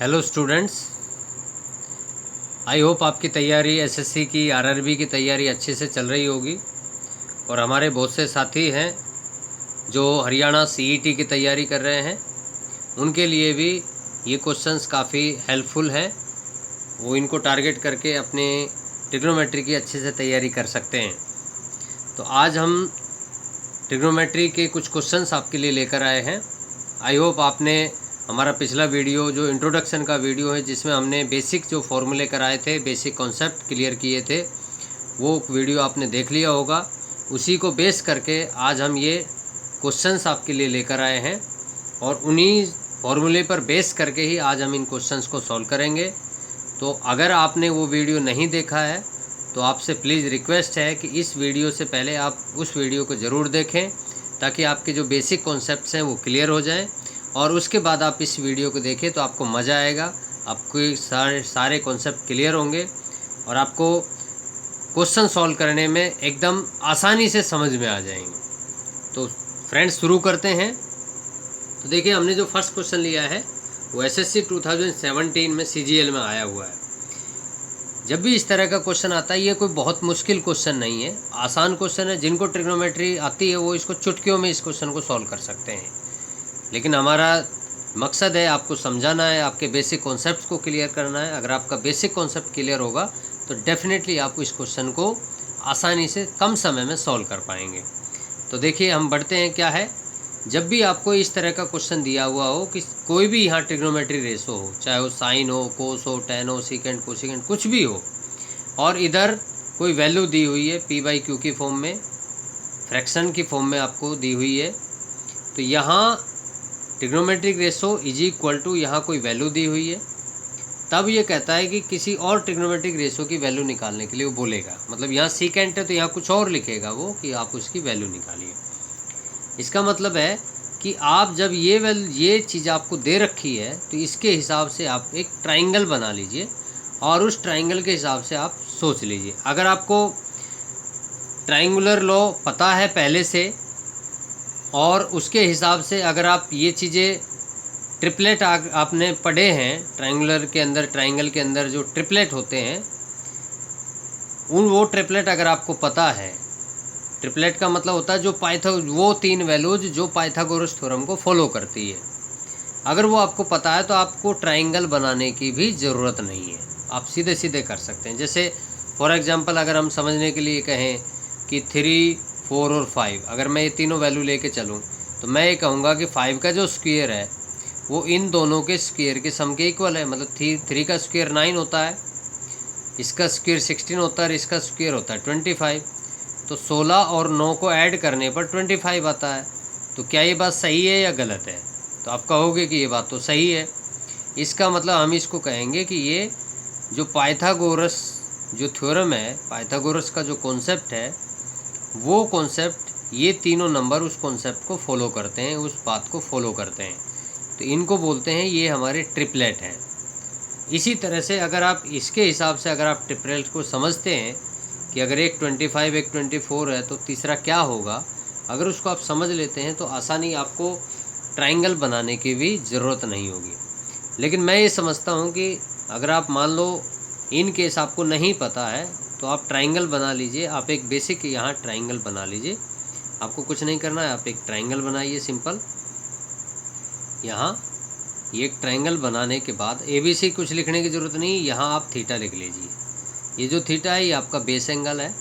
Hello students, I hope आपकी तैयारी SSC की आरआरबी की तैयारी अच्छे से चल रही होगी। और हमारे बहुत से साथी हैं जो हरियाणा सीईटी की तैयारी कर रहे हैं, उनके लिए भी ये क्वेश्चंस काफ़ी हेल्पफुल हैं। वो इनको टारगेट करके अपने ट्रिग्नोमेट्री की अच्छे से तैयारी कर सकते हैं। तो आज हम ट्रिग्नोमेट्री के कुछ क्वेश्चंस आपके लिए लेकर आए हैं। आई होप आपने हमारा पिछला वीडियो जो इंट्रोडक्शन का वीडियो है, जिसमें हमने बेसिक जो फॉर्मूले कराए थे, बेसिक कॉन्सेप्ट क्लियर किए थे, वो वीडियो आपने देख लिया होगा। उसी को बेस करके आज हम ये क्वेश्चंस आपके लिए लेकर आए हैं और उन्हीं फॉर्मूले पर बेस करके ही आज हम इन क्वेश्चंस को सॉल्व करेंगे। तो अगर आपने वो वीडियो नहीं देखा है तो आपसे प्लीज़ रिक्वेस्ट है कि इस वीडियो से पहले आप उस वीडियो को ज़रूर देखें, ताकि आपके जो बेसिक कॉन्सेप्ट्स हैं वो क्लियर हो जाएं। और उसके बाद आप इस वीडियो को देखें तो आपको मज़ा आएगा, आपको सारे कॉन्सेप्ट क्लियर होंगे और आपको क्वेश्चन सॉल्व करने में एकदम आसानी से समझ में आ जाएंगे। तो फ्रेंड्स, शुरू करते हैं। तो देखिए, हमने जो फर्स्ट क्वेश्चन लिया है वो एसएससी 2017 में सीजीएल में आया हुआ है। जब भी इस तरह का क्वेश्चन आता है, ये कोई बहुत मुश्किल क्वेश्चन नहीं है, आसान क्वेश्चन है। जिनको ट्रिग्नोमेट्री आती है वो इसको चुटकियों में इस क्वेश्चन को सॉल्व कर सकते हैं। लेकिन हमारा मकसद है आपको समझाना है, आपके बेसिक कॉन्सेप्ट्स को क्लियर करना है। अगर आपका बेसिक कॉन्सेप्ट क्लियर होगा तो डेफिनेटली आप इस क्वेश्चन को आसानी से कम समय में सॉल्व कर पाएंगे। तो देखिए, हम बढ़ते हैं। क्या है, जब भी आपको इस तरह का क्वेश्चन दिया हुआ हो कि कोई भी यहाँ ट्रिग्नोमेट्री रेशो हो, चाहे वो साइन हो, कोस हो, टेन हो, सीकेंट, कोसिकेंट, कुछ भी हो, और इधर कोई वैल्यू दी हुई है p/q की फॉर्म में, फ्रैक्शन की फॉर्म में आपको दी हुई है, तो यहाँ trigonometric ratio is equal to, यहाँ कोई वैल्यू दी हुई है, तब ये कहता है कि किसी और ट्रिग्नोमेट्रिक रेशो की वैल्यू निकालने के लिए वो बोलेगा। मतलब यहाँ सीकेंट है तो यहाँ कुछ और लिखेगा वो कि आप उसकी वैल्यू निकालिए। इसका मतलब है कि आप जब ये चीज़ आपको दे रखी है तो इसके हिसाब से आप एक ट्राइंगल बना लीजिए और उस ट्राइंगल के हिसाब से आप सोच लीजिए। अगर आपको ट्राइंगुलर लॉ पता है पहले से और उसके हिसाब से अगर आप ये चीज़ें ट्रिपलेट आपने पढ़े हैं, ट्राइंगल के अंदर जो ट्रिपलेट होते हैं, वो ट्रिपलेट अगर आपको पता है, ट्रिपलेट का मतलब होता है वो तीन वैल्यूज जो पाइथागोरस थ्योरम को फॉलो करती है। अगर वो आपको पता है तो आपको ट्राइंगल बनाने की भी ज़रूरत नहीं है, आप सीधे सीधे कर सकते हैं। जैसे फॉर एग्जांपल, अगर हम समझने के लिए कहें कि 3, 4 और 5, अगर मैं ये तीनों वैल्यू लेके चलूँ तो मैं ये कहूँगा कि 5 का जो स्क्वायर है वो इन दोनों के स्क्वायर के सम के इक्वल है। मतलब 3 का स्क्वायर 9 होता है, इसका स्क्वायर 16 होता है और इसका स्क्वायर होता है 25। तो 16 और 9 को ऐड करने पर 25 आता है। तो क्या ये बात सही है या गलत है? तो आप कहोगे कि ये बात तो सही है। इसका मतलब हम इसको कहेंगे कि ये जो पाइथागोरस जो थ्योरम है, पाइथागोरस का जो कॉन्सेप्ट है, वो कॉन्सेप्ट, ये तीनों नंबर उस कॉन्सेप्ट को फॉलो करते हैं, उस बात को फॉलो करते हैं। तो इनको बोलते हैं, ये हमारे ट्रिपलेट हैं। इसी तरह से अगर आप इसके हिसाब से अगर आप ट्रिपलेट को समझते हैं कि अगर एक 25 एक 24 है तो तीसरा क्या होगा, अगर उसको आप समझ लेते हैं तो आसानी आपको ट्राइंगल बनाने की भी ज़रूरत नहीं होगी। लेकिन मैं ये समझता हूँ कि अगर आप मान लो इन केस आपको नहीं पता है तो आप ट्राइंगल बना लीजिए। आप एक बेसिक यहाँ ट्राइंगल बना लीजिए, आपको कुछ नहीं करना है, आप एक ट्राइंगल बनाइए सिंपल। यहाँ ये एक ट्राइंगल बनाने के बाद ABC कुछ लिखने की ज़रूरत नहीं, यहाँ आप थीटा लिख लीजिए। ये जो थीटा है ये आपका बेस एंगल है।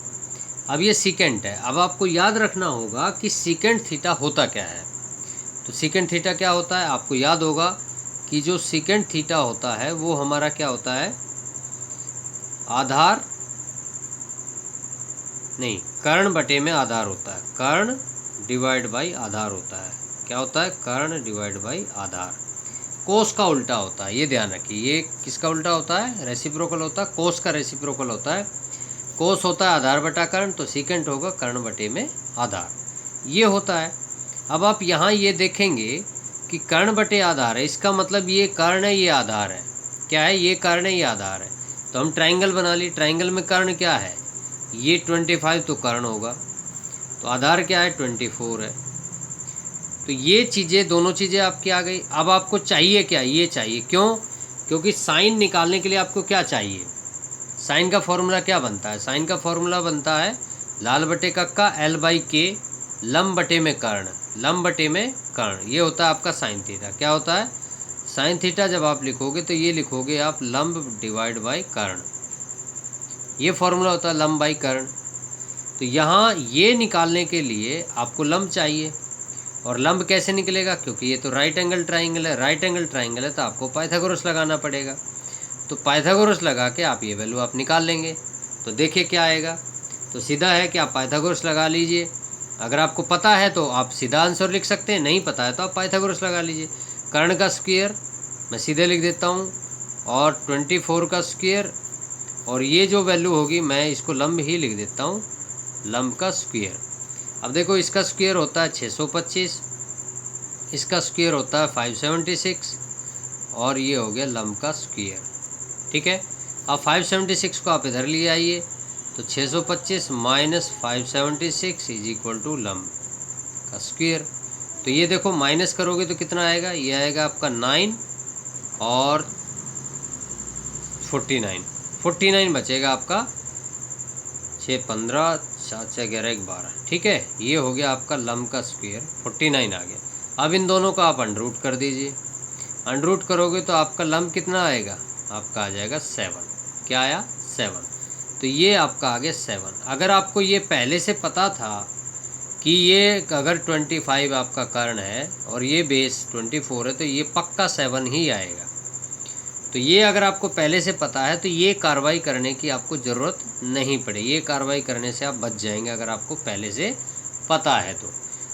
अब ये सीकेंट है। अब आपको याद रखना होगा कि सीकेंट थीटा होता क्या है। तो सीकेंट थीटा क्या होता है, आपको याद होगा कि जो सीकेंट थीटा होता है वो हमारा क्या होता है, आधार नहीं, कर्ण बटे में आधार होता है। कर्ण डिवाइड बाई आधार होता है। क्या होता है, कर्ण डिवाइड बाई आधार। कोस का उल्टा होता है, ये ध्यान रखिए। ये किसका उल्टा होता है, रेसिप्रोकल होता है, कोस का रेसिप्रोकल होता है। कोस होता है आधार बटा कर्ण, तो सीकेंट होगा कर्ण बटे में आधार, ये होता है। अब आप यहाँ ये देखेंगे कि कर्ण बटे आधार है, इसका मतलब ये कर्ण है, ये आधार है। क्या है, ये कर्ण है, ये आधार है। तो हम ट्राइंगल बना ली। ट्राइंगल में कर्ण क्या है, ये 25 तो कर्ण होगा, तो आधार क्या है, 24 है। तो ये चीज़ें, दोनों चीज़ें आपकी आ गई। अब आपको चाहिए क्या, ये चाहिए। क्यों? क्योंकि साइन निकालने के लिए आपको क्या चाहिए, साइन का फॉर्मूला क्या बनता है, साइन का फॉर्मूला बनता है लाल बटे कक्का एल बाई के लम बटे में कर्ण, लम बटे में कर्ण, ये होता है आपका साइन थीटा। क्या होता है साइन थीटा, जब आप लिखोगे तो ये लिखोगे आप लंब डिवाइड बाई कर्ण, ये फॉर्मूला होता है लंब बाई कर्ण। तो यहाँ ये निकालने के लिए आपको लंब चाहिए, और लंब कैसे निकलेगा, क्योंकि ये तो राइट एंगल ट्राइंगल है, राइट एंगल ट्राइंगल है तो आपको पाइथागोरस लगाना पड़ेगा। तो पाइथागोरस लगा के आप ये वैल्यू आप निकाल लेंगे। तो देखिए क्या आएगा, तो सीधा है कि आप पाइथागोरस लगा लीजिए। अगर आपको पता है तो आप सीधा आंसर लिख सकते हैं, नहीं पता है तो आप पाइथागोरस लगा लीजिए। कर्ण का स्क्वायर मैं सीधे लिख देता हूँ, और 24 का स्क्वायर, और ये जो वैल्यू होगी मैं इसको लंब ही लिख देता हूँ, लंब का स्क्वायर। अब देखो इसका स्क्वायर होता है 625, इसका स्क्वायर होता है 576, और ये हो गया लंब का स्क्वायर। ठीक है, अब 576 को आप इधर ले आइए, तो 625 माइनस 576 इज इक्वल टू लंब का स्क्वायर। तो ये देखो माइनस करोगे तो कितना आएगा, ये आएगा आपका 9 और 49 बचेगा आपका 6 15 7 6 11 12। ठीक है, ये हो गया आपका लंब का स्क्वायर 49 आ गया। अब इन दोनों का आप अंडरूट कर दीजिए, अंडरूट करोगे तो आपका लंब कितना आएगा, आपका आ जाएगा 7। क्या आया 7, तो ये आपका आ गया 7। अगर आपको ये पहले से पता था कि ये अगर 25 आपका कर्ण है और ये बेस 24 है तो ये पक्का 7 ही आएगा। तो ये अगर आपको पहले से पता है तो ये कार्रवाई करने की आपको ज़रूरत नहीं पड़े, ये कार्रवाई करने से आप बच जाएंगे अगर आपको पहले से पता है तो।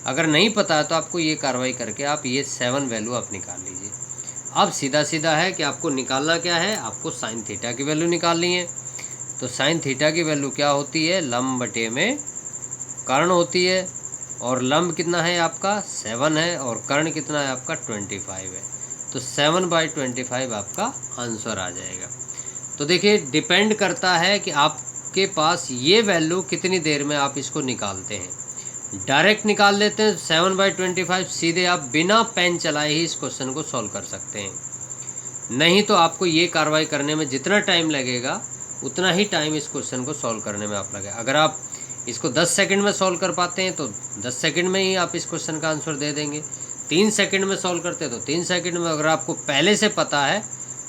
अगर नहीं पता है तो आपको ये कार्रवाई करके आप ये 7 वैल्यू आप निकाल लीजिए। अब सीधा सीधा है कि आपको निकालना क्या है, आपको साइन थीटा की वैल्यू निकालनी है। तो साइन थीटा की वैल्यू क्या होती है, लंब बटे में कर्ण होती है, और लंब कितना है आपका 7 है, और कर्ण कितना है आपका 25 है। तो 7/25 आपका आंसर आ जाएगा। तो देखिए डिपेंड करता है कि आपके पास ये वैल्यू कितनी देर में आप इसको निकालते हैं। डायरेक्ट निकाल लेते हैं 7/25, सीधे आप बिना पेन चलाए ही इस क्वेश्चन को सॉल्व कर सकते हैं। नहीं तो आपको ये कार्रवाई करने में जितना टाइम लगेगा उतना ही टाइम इस क्वेश्चन को सॉल्व करने में आप लगेगा। अगर आप इसको 10 सेकंड में सॉल्व कर पाते हैं तो 10 सेकंड में ही आप इस क्वेश्चन का आंसर दे देंगे। 3 सेकंड में सॉल्व करते हैं तो 3 सेकंड में। अगर आपको पहले से पता है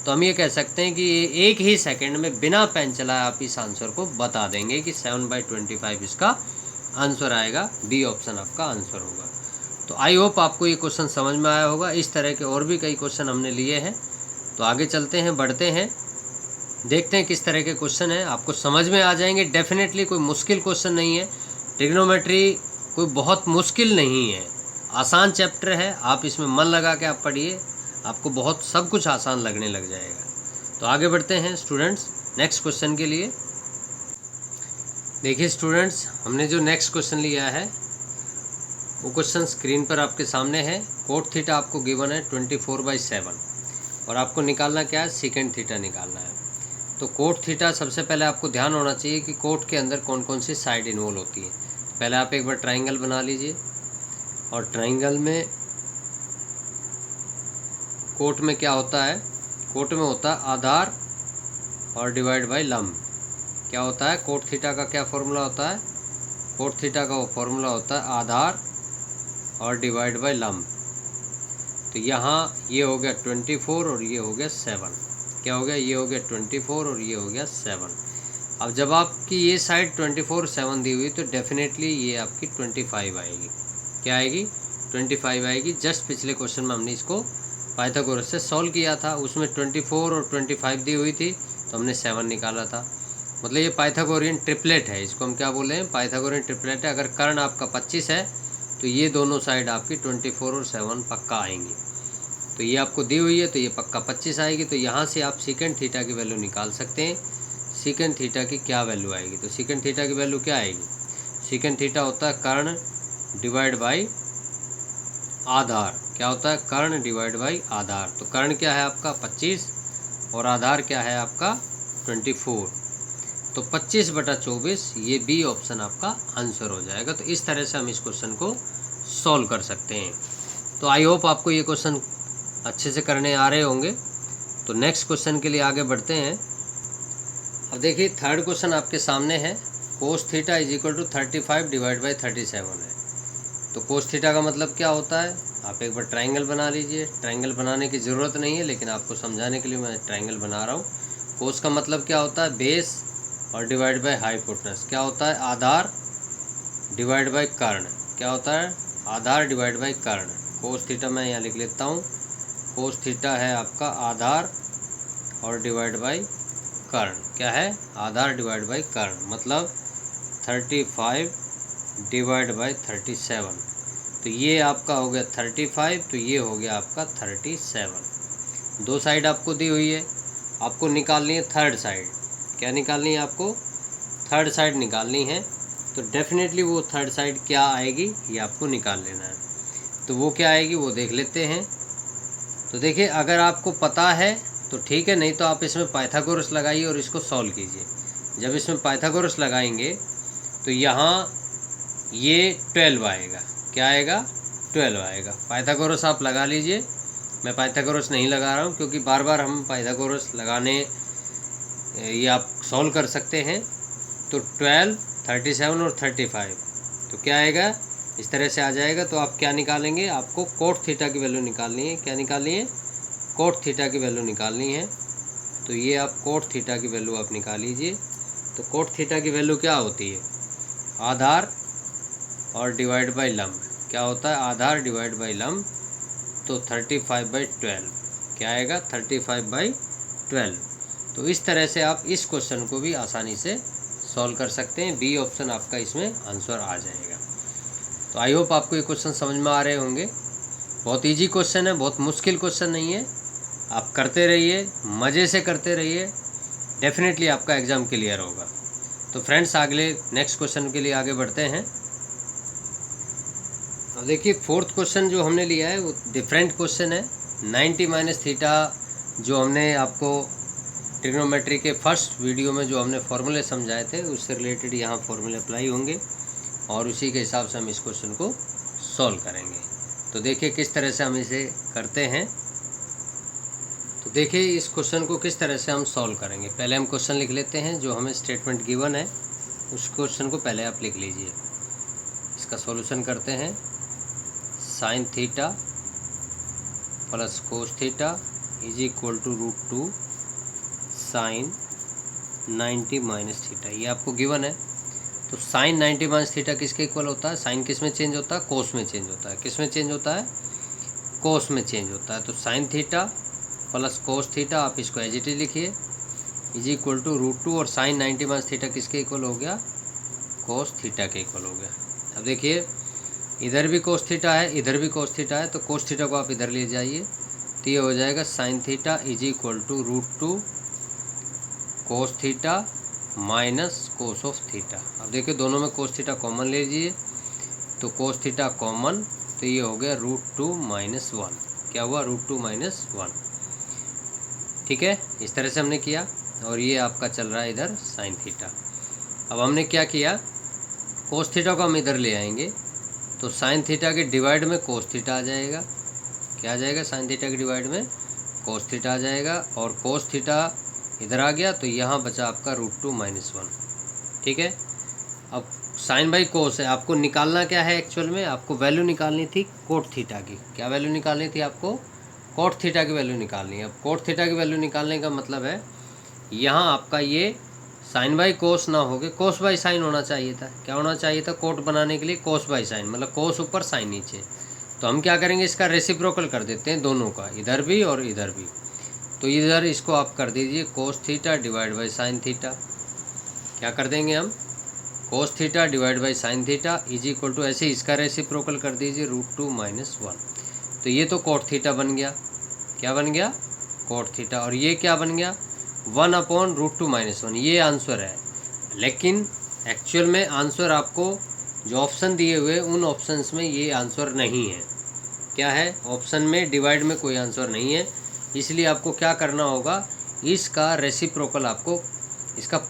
तो हम ये कह सकते हैं कि ये 1 ही सेकंड में बिना पेन चलाए आप इस आंसर को बता देंगे कि 7/25 इसका आंसर आएगा। बी ऑप्शन आपका आंसर होगा। तो आई होप आपको ये क्वेश्चन समझ में आया होगा। इस तरह के और भी कई क्वेश्चन हमने लिए हैं। तो आगे चलते हैं, बढ़ते हैं, देखते हैं किस तरह के क्वेश्चन हैं, आपको समझ में आ जाएंगे डेफिनेटली। कोई मुश्किल क्वेश्चन नहीं है, ट्रिग्नोमेट्री कोई बहुत मुश्किल नहीं है, आसान चैप्टर है। आप इसमें मन लगा के आप पढ़िए, आपको बहुत सब कुछ आसान लगने लग जाएगा। तो आगे बढ़ते हैं स्टूडेंट्स नेक्स्ट क्वेश्चन के लिए। देखिए स्टूडेंट्स, हमने जो नेक्स्ट क्वेश्चन लिया है वो क्वेश्चन स्क्रीन पर आपके सामने है। कोट थीटा आपको गिवन है 24/7, और आपको निकालना क्या है, सेकेंड थीटा निकालना है। तो कोट थीटा सबसे पहले आपको ध्यान होना चाहिए कि कोट के अंदर कौन कौन सी साइड इन्वॉल्व होती है। पहले आप एक बार ट्राइंगल बना लीजिए, और ट्राइंगल में कोट में क्या होता है, कोट में होता है आधार और डिवाइड बाय लंब। क्या होता है, कोट थीटा का क्या फॉर्मूला होता है, कोट थीटा का वो फॉर्मूला होता है आधार और डिवाइड बाय लंब। तो यहाँ ये हो गया 24 और ये हो गया 7। क्या हो गया, ये हो गया 24 और ये हो गया 7। अब जब आपकी ये साइड 24 7 दी हुई तो डेफिनेटली ये आपकी 25 आएगी। क्या आएगी, 25 आएगी। जस्ट पिछले क्वेश्चन में हमने इसको पाइथागोरस से सॉल्व किया था, उसमें 24 और 25 दी हुई थी तो हमने 7 निकाला था। मतलब ये पाइथागोरियन ट्रिपलेट है, इसको हम क्या बोले हैं, पाइथागोरियन ट्रिपलेट है। अगर कर्ण आपका 25 है तो ये दोनों साइड आपकी 24 और 7 पक्का आएंगी। तो ये आपको दी हुई है तो ये पक्का 25 आएगी। तो यहाँ से आप सेकंड थीटा की वैल्यू निकाल सकते हैं। सेकंड थीटा की क्या वैल्यू आएगी, तो सेकंड थीटा की वैल्यू क्या आएगी, सेकंड थीटा होता है कर्ण डिवाइड बाई आधार। क्या होता है, कर्ण डिवाइड बाई आधार। तो कर्ण क्या है आपका 25 और आधार क्या है आपका 24। तो 25/24 ये बी ऑप्शन आपका आंसर हो जाएगा। तो इस तरह से हम इस क्वेश्चन को सॉल्व कर सकते हैं। तो आई होप आपको ये क्वेश्चन अच्छे से करने आ रहे होंगे। तो नेक्स्ट क्वेश्चन के लिए आगे बढ़ते हैं। अब देखिए थर्ड क्वेश्चन आपके सामने है, cos theta is equal to 35 divide by 37 है। तो कोस थीटा का मतलब क्या होता है, आप एक बार ट्राइंगल बना लीजिए। ट्राइंगल बनाने की ज़रूरत नहीं है, लेकिन आपको समझाने के लिए मैं ट्राइंगल बना रहा हूँ। कोस का मतलब क्या होता है, बेस और डिवाइड बाय हाइपोटेनस। क्या होता है, आधार डिवाइड बाय कर्ण। क्या होता है, आधार डिवाइड बाय कर्ण। कोस थीटा मैं यहाँ लिख लेता हूँ। कोस थीटा है आपका आधार और डिवाइड बाय कर्ण। क्या है, आधार डिवाइड बाय कर्ण, मतलब 35 डिवाइड बाय 37। तो ये आपका हो गया 35, तो ये हो गया आपका 37। दो साइड आपको दी हुई है, आपको निकालनी है थर्ड साइड। क्या निकालनी है आपको, थर्ड साइड निकालनी है। तो डेफिनेटली वो थर्ड साइड क्या आएगी ये आपको निकाल लेना है। तो वो क्या आएगी वो देख लेते हैं। तो देखिए अगर आपको पता है तो ठीक है, नहीं तो आप इसमें पाइथागोरस लगाइए और इसको सॉल्व कीजिए। जब इसमें पाइथागोरस लगाएंगे तो यहाँ ये 12 आएगा। क्या आएगा, 12 आएगा। पाइथागोरस आप लगा लीजिए। मैं पाइथागोरस नहीं लगा रहा हूँ क्योंकि बार बार हम पाइथागोरस लगाने ये आप सॉल्व कर सकते हैं। तो 12, 37 और 35, तो क्या आएगा, इस तरह से आ जाएगा। तो आप क्या निकालेंगे, आपको कोट थीटा की वैल्यू निकालनी है। क्या निकालनी है, कोट थीटा की वैल्यू निकालनी है। तो ये आप कोट थीटा की वैल्यू आप निकाल लीजिए। तो कोट थीटा की वैल्यू क्या होती है, आधार और डिवाइड बाई लंब। क्या होता है, आधार डिवाइड बाई लंब। तो 35/12 क्या आएगा, 35/12। तो इस तरह से आप इस क्वेश्चन को भी आसानी से सॉल्व कर सकते हैं। बी ऑप्शन आपका इसमें आंसर आ जाएगा। तो आई होप आपको ये क्वेश्चन समझ में आ रहे होंगे। बहुत इजी क्वेश्चन है, बहुत मुश्किल क्वेश्चन नहीं है। आप करते रहिए, मज़े से करते रहिए, डेफिनेटली आपका एग्ज़ाम क्लियर होगा। तो फ्रेंड्स अगले नेक्स्ट क्वेश्चन के लिए आगे बढ़ते हैं। अब देखिए फोर्थ क्वेश्चन जो हमने लिया है वो डिफरेंट क्वेश्चन है। 90 माइनस थीटा जो हमने आपको ट्रिग्नोमेट्री के फर्स्ट वीडियो में जो हमने फॉर्मूले समझाए थे उससे रिलेटेड यहाँ फॉर्मूले अप्लाई होंगे और उसी के हिसाब से हम इस क्वेश्चन को सॉल्व करेंगे। तो देखिए किस तरह से हम इसे करते हैं। तो देखिए इस क्वेश्चन को किस तरह से हम सॉल्व करेंगे। पहले हम क्वेश्चन लिख लेते हैं, जो हमें स्टेटमेंट गिवन है उस क्वेश्चन को पहले आप लिख लीजिए। इसका सॉल्यूशन करते हैं। Sine theta plus cos theta is equal to √2 sine 90 minus theta, ये आपको गिवन है। तो साइन 90 माइनस थीटा किसके इक्वल होता है, साइन किस में चेंज होता है, कोस में चेंज होता है। किस में चेंज होता है, कोस में चेंज होता है। तो sign theta plus cos theta, आप इसको एज इट इज लिखिए, इज इक्वल टू √2 और साइन 90 माइनस थीटा किसके इक्वल हो गया, कोस थीटा के इक्वल हो गया। अब देखिए इधर भी कोस थीटा है, इधर भी कोस थीटा है, तो कोस थीटा को आप इधर ले जाइए। तो ये हो जाएगा sine theta is equal to √2 cos theta minus cos of theta. अब देखिए दोनों में कोस थीटा कॉमन ले लीजिए, तो कोस थीटा कॉमन, तो ये हो गया √2 माइनस 1। क्या हुआ, √2 माइनस 1। ठीक है, इस तरह से हमने किया। और ये आपका चल रहा है इधर साइन थीटा। अब हमने क्या किया, कोस थीटा को हम इधर ले आएंगे, तो साइन थीटा के डिवाइड में कोस थीटा आ जाएगा। क्या आ जाएगा, साइन थीटा के डिवाइड में कोस थीटा आ जाएगा। और कोस थीटा इधर आ गया, तो यहाँ बचा आपका √2 माइनस 1। ठीक है, अब साइन बाई कोस है, आपको निकालना क्या है, एक्चुअल में आपको वैल्यू निकालनी थी कोट थीटा की। क्या वैल्यू निकालनी थी आपको, कोट थीटा की वैल्यू निकालनी है। अब कोट थीटा की वैल्यू निकालने का मतलब है यहाँ आपका ये साइन बाई कोस ना होके कोस बाई साइन होना चाहिए था। क्या होना चाहिए था, कोट बनाने के लिए कोस बाई साइन, मतलब कोस ऊपर साइन नीचे। तो हम क्या करेंगे, इसका रेसिप्रोकल कर देते हैं दोनों का, इधर भी और इधर भी। तो इधर इसको आप कर दीजिए cos theta divide by sine theta. क्या कर देंगे हम, cos theta divide by sine theta is equal to, ऐसे इसका रेसिप्रोकल कर दीजिए √2 माइनस 1। तो ये तो कोट थीटा बन गया। क्या बन गया, कोट थीटा। और ये क्या बन गया, 1/√2 माइनस 1। ये आंसर है, लेकिन एक्चुअल में आंसर आपको जो ऑप्शन दिए हुए उन ऑप्शंस में ये आंसर नहीं है। क्या है, ऑप्शन में डिवाइड में कोई आंसर नहीं है। इसलिए आपको क्या करना होगा, इसका रेसिप्रोकल, आपको इसका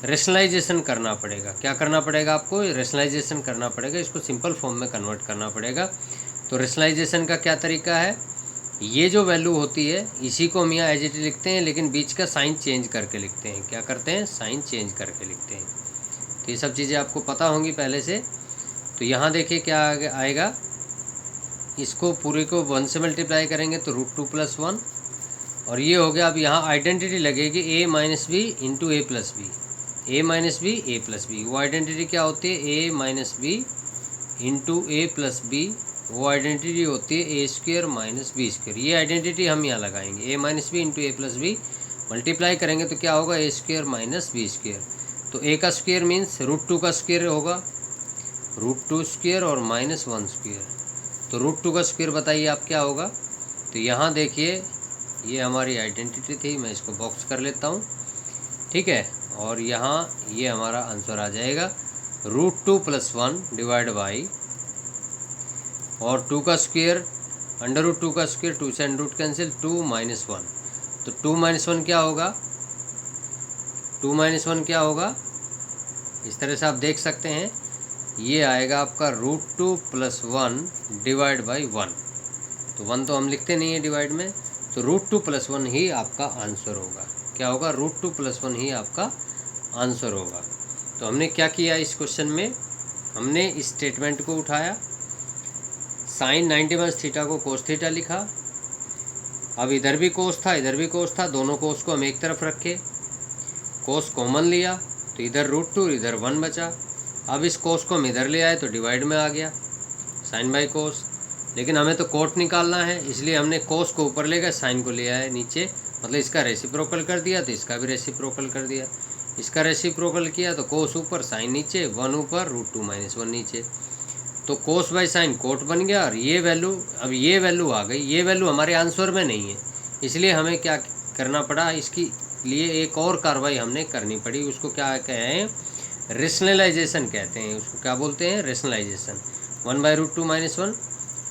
रेशनलाइजेशन करना पड़ेगा। क्या करना पड़ेगा, आपको रेशनलाइजेशन करना पड़ेगा, इसको सिंपल फॉर्म में कन्वर्ट करना पड़ेगा। तो रेशनलाइजेशन का क्या तरीका है, ये जो वैल्यू होती है इसी को हम यहाँ एज इट लिखते हैं, लेकिन बीच का साइन चेंज करके लिखते हैं। क्या करते हैं? साइन चेंज करके लिखते हैं। तो ये सब चीज़ें आपको पता होंगी पहले से। तो यहाँ देखिए क्या आएगा, इसको पूरे को 1 से मल्टीप्लाई करेंगे तो √2 + 1, और ये हो गया। अब यहाँ आइडेंटिटी लगेगी a - b into a + b, a - b a + b। वो आइडेंटिटी क्या होती है? a - b into a + b। वो आइडेंटिटी होती है a² - b²। ये आइडेंटिटी हम यहाँ लगाएंगे। a - b into a + b multiply करेंगे तो क्या होगा? a² - b²। तो a का स्क्वायर मीन्स √2 का स्क्वायर होगा, √2² और -1²। तो √2 का स्क्वायर बताइए आप क्या होगा? तो यहाँ देखिए ये हमारी आइडेंटिटी थी, मैं इसको बॉक्स कर लेता हूँ, ठीक है। और यहाँ ये हमारा आंसर आ जाएगा √2 + 1 डिवाइड बाई, और 2 का स्क्वायर √2 का स्क्वायर, 2 से √ कैंसिल, 2 - 1। तो 2 - 1 क्या होगा? 2 - 1 क्या होगा? इस तरह से आप देख सकते हैं, ये आएगा आपका √2 + 1 डिवाइड बाई 1। तो 1 तो हम लिखते नहीं है डिवाइड में, तो √2 + 1 ही आपका आंसर होगा। क्या होगा? √2 + 1 ही आपका आंसर होगा। तो हमने क्या किया इस क्वेश्चन में? हमने इस स्टेटमेंट को उठाया, साइन 90 - को कोस थीटा लिखा। अब इधर भी कोस था, इधर भी कोस था, दोनों कोस को हम एक तरफ रखे, कोस कॉमन लिया तो इधर √2 इधर 1 बचा। अब इस कोस को हम इधर ले आए तो डिवाइड में आ गया, साइन बाई कोस। लेकिन हमें तो कोट निकालना है, इसलिए हमने कोस को ऊपर ले गए, साइन को ले आए नीचे, मतलब इसका रेसिप्रोकल कर दिया तो इसका भी रेसिप्रोकल कर दिया। इसका रेसिप्रोकल किया तो कोस ऊपर साइन नीचे, 1 ऊपर √2 - 1 नीचे। तो कोस बाई साइन कोट बन गया। और ये वैल्यू, अब ये वैल्यू आ गई, ये वैल्यू हमारे आंसर में नहीं है, इसलिए हमें क्या करना पड़ा, इसकी लिए एक और कार्रवाई हमने करनी पड़ी। उसको क्या कहें? रेशनलाइजेशन कहते हैं। उसको क्या बोलते हैं? रेशनलाइजेशन। 1/√2 - 1,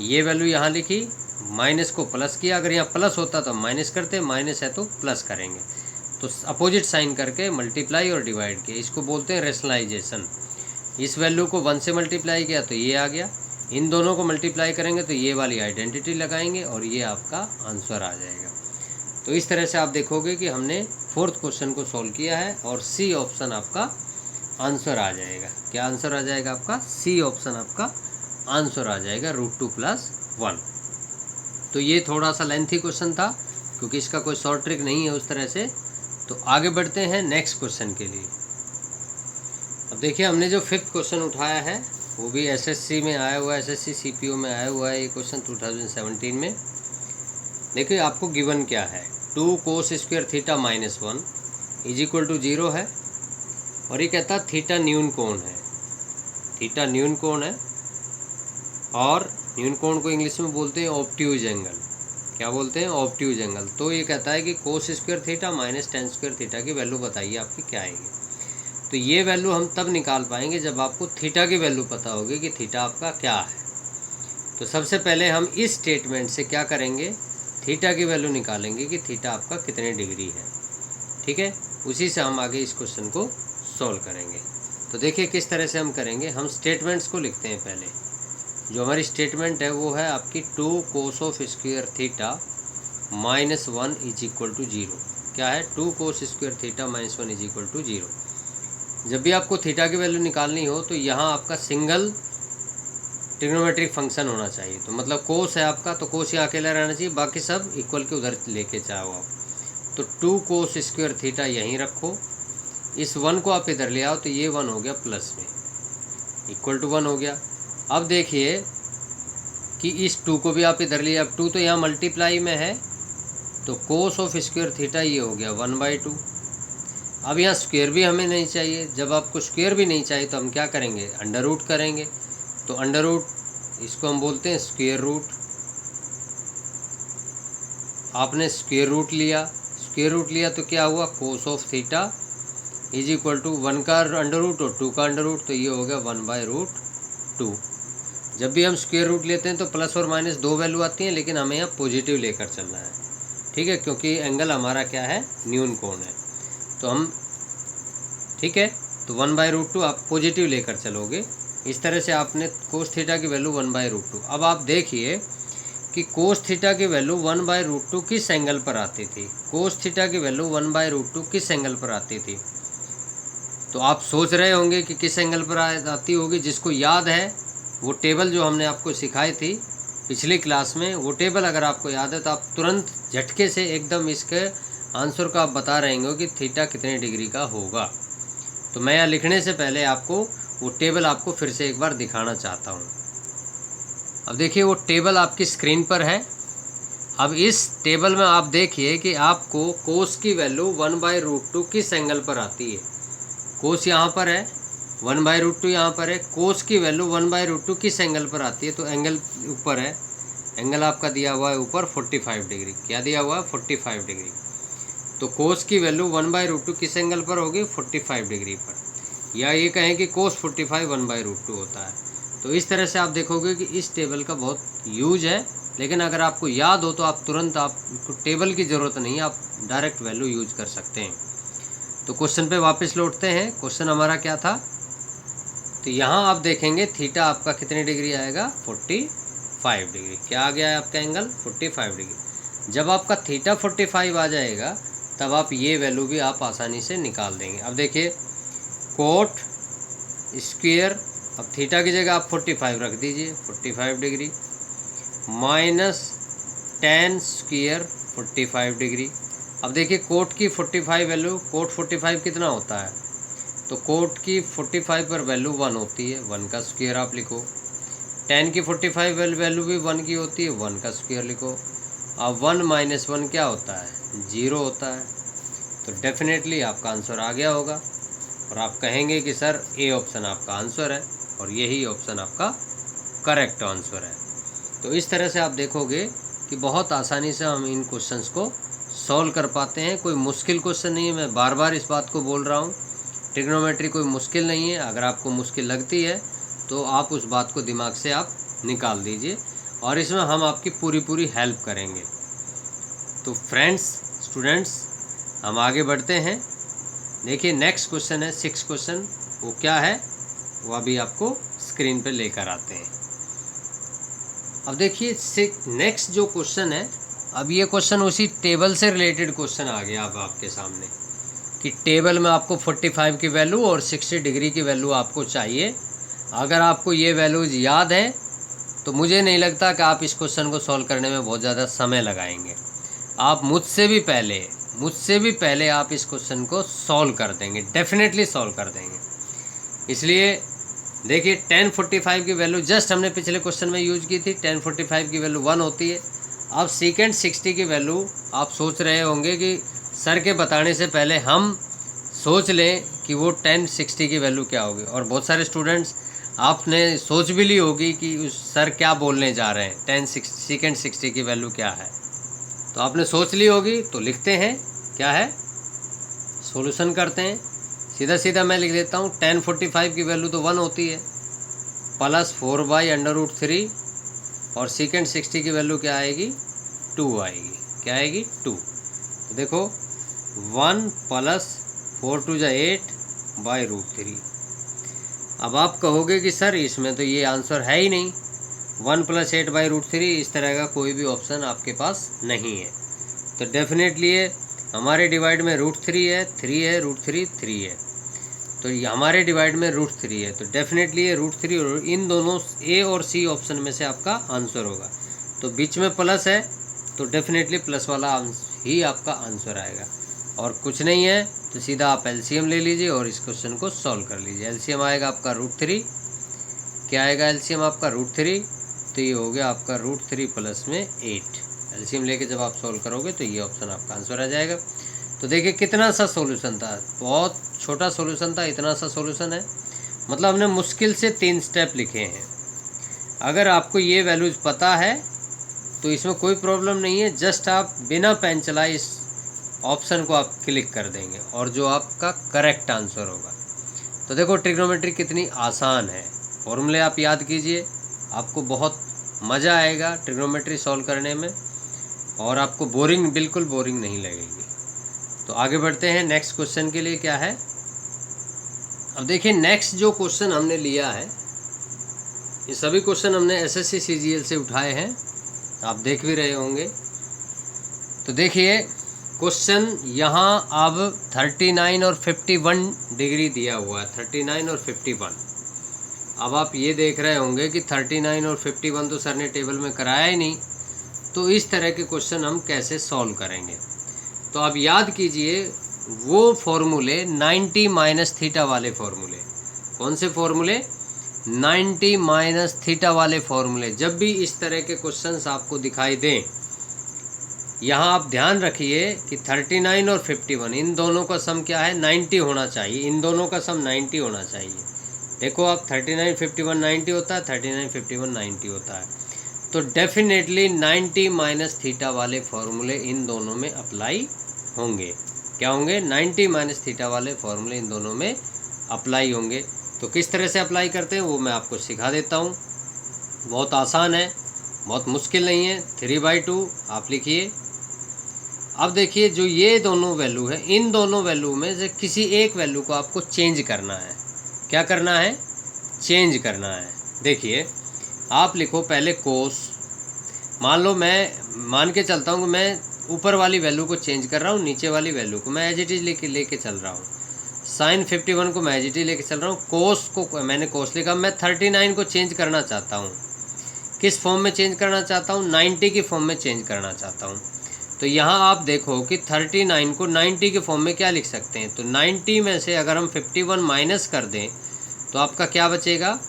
ये वैल्यू यहाँ लिखी, माइनस को प्लस किया। अगर यहाँ प्लस होता तो माइनस करते, माइनस है तो प्लस करेंगे। तो अपोजिट साइन करके मल्टीप्लाई और डिवाइड किया, इसको बोलते हैं रेशनलाइजेशन। इस वैल्यू को 1 से मल्टीप्लाई किया तो ये आ गया, इन दोनों को मल्टीप्लाई करेंगे तो ये वाली आइडेंटिटी लगाएंगे और ये आपका आंसर आ जाएगा। तो इस तरह से आप देखोगे कि हमने 4th क्वेश्चन को सॉल्व किया है और सी ऑप्शन आपका आंसर आ जाएगा। क्या आंसर आ जाएगा आपका? सी ऑप्शन आपका आंसर आ जाएगा, √2 + 1। तो ये थोड़ा सा लेंथी क्वेश्चन था, क्योंकि इसका कोई शॉर्ट ट्रिक नहीं है उस तरह से। तो आगे बढ़ते हैं नेक्स्ट क्वेश्चन के लिए। अब देखिए हमने जो 5th क्वेश्चन उठाया है वो भी एसएससी में आया हुआ है, एसएससी सीपीओ में आया हुआ है ये क्वेश्चन 2017 में। देखिए आपको गिवन क्या है, 2 cos² थीटा -1 = 0 है, और ये कहता है थीटा न्यून कोण है, थीटा न्यून कोण है, और न्यून कोण को इंग्लिश में बोलते हैं ऑब्ट्यूज एंगल। क्या बोलते हैं? Obtuse angle. तो ये कहता है कि cos² थीटा -tan² थीटा की वैल्यू बताइए आपकी क्या आएगी। तो ये वैल्यू हम तब निकाल पाएंगे जब आपको थीटा की वैल्यू पता होगी कि थीटा आपका क्या है। तो सबसे पहले हम इस स्टेटमेंट से क्या करेंगे, थीटा की वैल्यू निकालेंगे कि थीटा आपका कितने डिग्री है, ठीक है। उसी से हम आगे इस क्वेश्चन को सॉल्व करेंगे। तो देखिए किस तरह से हम करेंगे। हम स्टेटमेंट्स को लिखते हैं पहले। जो हमारी स्टेटमेंट है वो है आपकी 2 cos² थीटा -1 = 0। क्या है? 2 cos² थीटा -1 = 0। जब भी आपको थीटा की वैल्यू निकालनी हो तो यहाँ आपका सिंगल ट्रिग्नोमेट्रिक फंक्शन होना चाहिए। तो मतलब कोस है आपका, तो कोस यहाँ अकेला रहना चाहिए, बाकी सब इक्वल के उधर लेके जाओ आप। तो 2 cos² थीटा यहीं रखो, इस 1 को आप इधर ले आओ तो ये 1 हो गया प्लस में, =1 हो गया। अब देखिए कि इस 2 को भी आप इधर ले, अब 2 तो यहाँ मल्टीप्लाई में है, तो cos² थीटा ये हो गया 1/2। अब यहाँ स्क्वायर भी हमें नहीं चाहिए। जब आपको स्क्वायर भी नहीं चाहिए तो हम क्या करेंगे, अंडर रूट करेंगे। तो अंडर रूट, इसको हम बोलते हैं स्क्वायर रूट। आपने स्क्वायर रूट लिया, स्क्वायर रूट लिया तो क्या हुआ, cos थीटा = 1 का अंडर रूट और 2 का अंडर रूट, तो ये हो गया 1/√2। जब भी हम स्क्वायर रूट लेते हैं तो प्लस और माइनस दो वैल्यू आती हैं, लेकिन हमें यहाँ पॉजिटिव लेकर चलना है, ठीक है, क्योंकि एंगल हमारा क्या है, न्यून कोण है। तो हम, ठीक है, तो 1/√2 आप पॉजिटिव लेकर चलोगे। इस तरह से आपने कोस थीटा की वैल्यू 1/√2। अब आप देखिए कि कोस थीटा की वैल्यू 1/√2 किस एंगल पर आती थी। कोस थीटा की वैल्यू 1/√2 किस एंगल पर आती थी। तो आप सोच रहे होंगे कि किस एंगल पर आती होगी। जिसको याद है वो टेबल जो हमने आपको सिखाई थी पिछली क्लास में, वो टेबल अगर आपको याद है तो आप तुरंत झटके से एकदम इसके आंसर को आप बता रहे हो कि थीटा कितने डिग्री का होगा। तो मैं यहाँ लिखने से पहले आपको वो टेबल आपको फिर से एक बार दिखाना चाहता हूँ। अब देखिए वो टेबल आपकी स्क्रीन पर है। अब इस टेबल में आप देखिए कि आपको कोस की वैल्यू 1/√2 किस एंगल पर आती है। कोस यहाँ पर है, 1/√2 यहाँ पर है। कोस की वैल्यू 1/√2 किस एंगल पर आती है, तो एंगल ऊपर है। एंगल आपका दिया हुआ है ऊपर 45 डिग्री। क्या दिया हुआ है, 45 डिग्री। तो कोस की वैल्यू 1/√2 किस एंगल पर होगी, 45 डिग्री पर। या ये कहें कि कोस 45 1/√2 होता है। तो इस तरह से आप देखोगे कि इस टेबल का बहुत यूज है। लेकिन अगर आपको याद हो तो आप तुरंत, आपको टेबल की ज़रूरत नहीं है, आप डायरेक्ट वैल्यू यूज कर सकते हैं। तो क्वेश्चन पे वापस लौटते हैं। क्वेश्चन हमारा क्या था, तो यहाँ आप देखेंगे थीटा आपका कितनी डिग्री आएगा, 45 डिग्री। क्या आ गया है आपका एंगल, 45 डिग्री। जब आपका थीटा 45 आ जाएगा तब आप ये वैल्यू भी आप आसानी से निकाल देंगे। अब देखिए कोट स्क्वायर, अब थीटा की जगह आप 45 रख दीजिए, 45 degree minus tan square 45 degree. अब देखिए कोट की 45 वैल्यू, कोट 45 कितना होता है, तो कोट की 45 पर वैल्यू 1 होती है, 1 का स्क्वायर आप लिखो। tan की 45 वैल्यू भी 1 की होती है, 1 का स्क्वायर लिखो। अब 1 माइनस 1 क्या होता है, 0 होता है। तो डेफिनेटली आपका आंसर आ गया होगा और आप कहेंगे कि सर ए ऑप्शन आपका आंसर है और यही ऑप्शन आपका करेक्ट आंसर है। तो इस तरह से आप देखोगे कि बहुत आसानी से हम इन क्वेश्चंस को सॉल्व कर पाते हैं। कोई मुश्किल क्वेश्चन नहीं है, मैं बार बार इस बात को बोल रहा हूँ। ट्रिग्नोमेट्री कोई मुश्किल नहीं है। अगर आपको मुश्किल लगती है तो आप उस बात को दिमाग से आप निकाल दीजिए और इसमें हम आपकी पूरी हेल्प करेंगे। तो फ्रेंड्स, स्टूडेंट्स, हम आगे बढ़ते हैं। देखिए नेक्स्ट क्वेश्चन है 6 क्वेश्चन। वो क्या है वो अभी आपको स्क्रीन पे लेकर आते हैं। अब देखिए नेक्स्ट जो क्वेश्चन है, अब ये क्वेश्चन उसी टेबल से रिलेटेड क्वेश्चन आ गया अब आपके सामने कि टेबल में आपको 45 की वैल्यू और 60 डिग्री की वैल्यू आपको चाहिए। अगर आपको ये वैल्यूज याद है तो मुझे नहीं लगता कि आप इस क्वेश्चन को सॉल्व करने में बहुत ज़्यादा समय लगाएंगे। आप मुझसे भी पहले आप इस क्वेश्चन को सॉल्व कर देंगे, डेफिनेटली सॉल्व कर देंगे। इसलिए देखिए tan 45 की वैल्यू जस्ट हमने पिछले क्वेश्चन में यूज की थी। tan 45 की वैल्यू 1 होती है। अब सेकेंड 60 की वैल्यू आप सोच रहे होंगे कि सर के बताने से पहले हम सोच लें कि वो tan 60 की वैल्यू क्या होगी। और बहुत सारे स्टूडेंट्स आपने सोच भी ली होगी कि उस सर क्या बोलने जा रहे हैं, सेकेंड 60 की वैल्यू क्या है। तो आपने सोच ली होगी। तो लिखते हैं क्या है, सॉल्यूशन करते हैं। सीधा सीधा मैं लिख देता हूँ। tan 45 की वैल्यू तो 1 होती है, प्लस 4/√3 और सेकेंड 60 की वैल्यू क्या आएगी, 2 आएगी। क्या आएगी, 2। तो देखो 1 प्लस 4 2 8/√3। अब आप कहोगे कि सर इसमें तो ये आंसर है ही नहीं, 1 प्लस 8/√3, इस तरह का कोई भी ऑप्शन आपके पास नहीं है। तो डेफिनेटली ये हमारे डिवाइड में √3 है, 3 है, √3 3 है। तो ये हमारे डिवाइड में √3 है। तो डेफिनेटली ये √3 और इन दोनों ए और सी ऑप्शन में से आपका आंसर होगा। तो बीच में प्लस है तो डेफिनेटली प्लस वाला ही आपका आंसर आएगा। और कुछ नहीं है तो सीधा आप एलसीएम ले लीजिए और इस क्वेश्चन को सॉल्व कर लीजिए। एलसीएम आएगा आपका √3। क्या आएगा एलसीएम आपका, √3। तो ये हो गया आपका √3 प्लस में 8। एलसीएम लेके जब आप सॉल्व करोगे तो ये ऑप्शन आपका आंसर आ जाएगा। तो देखिए कितना सा सॉल्यूशन था, बहुत छोटा सॉल्यूशन था, इतना सा सॉल्यूशन है। मतलब हमने मुश्किल से 3 स्टेप लिखे हैं। अगर आपको ये वैल्यूज पता है तो इसमें कोई प्रॉब्लम नहीं है। जस्ट आप बिना पेन चलाए इस ऑप्शन को आप क्लिक कर देंगे और जो आपका करेक्ट आंसर होगा। तो देखो ट्रिग्नोमेट्री कितनी आसान है। फॉर्मूले आप याद कीजिए, आपको बहुत मज़ा आएगा ट्रिग्नोमेट्री सॉल्व करने में और आपको बिल्कुल बोरिंग नहीं लगेगी। तो आगे बढ़ते हैं नेक्स्ट क्वेश्चन के लिए। क्या है, अब देखिए नेक्स्ट जो क्वेश्चन हमने लिया है, ये सभी क्वेश्चन हमने एसएससी सीजीएल से उठाए हैं। आप देख भी रहे होंगे। तो देखिए क्वेश्चन यहाँ अब 39 और 51 डिग्री दिया हुआ है, 39 और 51। अब आप ये देख रहे होंगे कि 39 और 51 तो सर ने टेबल में कराया ही नहीं, तो इस तरह के क्वेश्चन हम कैसे सॉल्व करेंगे। तो आप याद कीजिए वो फॉर्मूले 90 माइनस थीटा वाले फॉर्मूले। कौन से फॉर्मूले? 90 माइनस थीटा वाले फॉर्मूले। जब भी इस तरह के क्वेश्चंस आपको दिखाई दें, यहाँ आप ध्यान रखिए कि 39 और 51 इन दोनों का सम क्या है? 90 होना चाहिए। इन दोनों का सम 90 होना चाहिए। देखो आप 39 51 90 होता है, 39 51 90 होता है। तो डेफिनेटली 90 माइनस थीटा वाले फॉर्मूले इन दोनों में अप्लाई होंगे। क्या होंगे? 90 माइनस थीटा वाले फॉर्मूले इन दोनों में अप्लाई होंगे। तो किस तरह से अप्लाई करते हैं वो मैं आपको सिखा देता हूँ। बहुत आसान है, बहुत मुश्किल नहीं है। 3/2 आप लिखिए। अब देखिए जो ये दोनों वैल्यू है, इन दोनों वैल्यू में से किसी एक वैल्यू को आपको चेंज करना है। क्या करना है? चेंज करना है। देखिए आप लिखो पहले कोस। मान लो मैं मान के चलता हूँ कि मैं ऊपर वाली वैल्यू को चेंज कर रहा हूँ, नीचे वाली वैल्यू को मैं एज इट इज लेके चल रहा हूँ। साइन 51 को मैं एज इट इज लेके चल रहा हूँ। कोस को मैंने कोस लिखा। मैं 39 को चेंज करना चाहता हूँ। किस फॉर्म में चेंज करना चाहता हूँ? 90 की फॉर्म में चेंज करना चाहता हूँ। तो यहाँ आप देखो कि 39 को 90 के फॉर्म में क्या लिख सकते हैं? तो 90 में से अगर हम 51 माइनस कर दें तो आपका क्या बचेगा?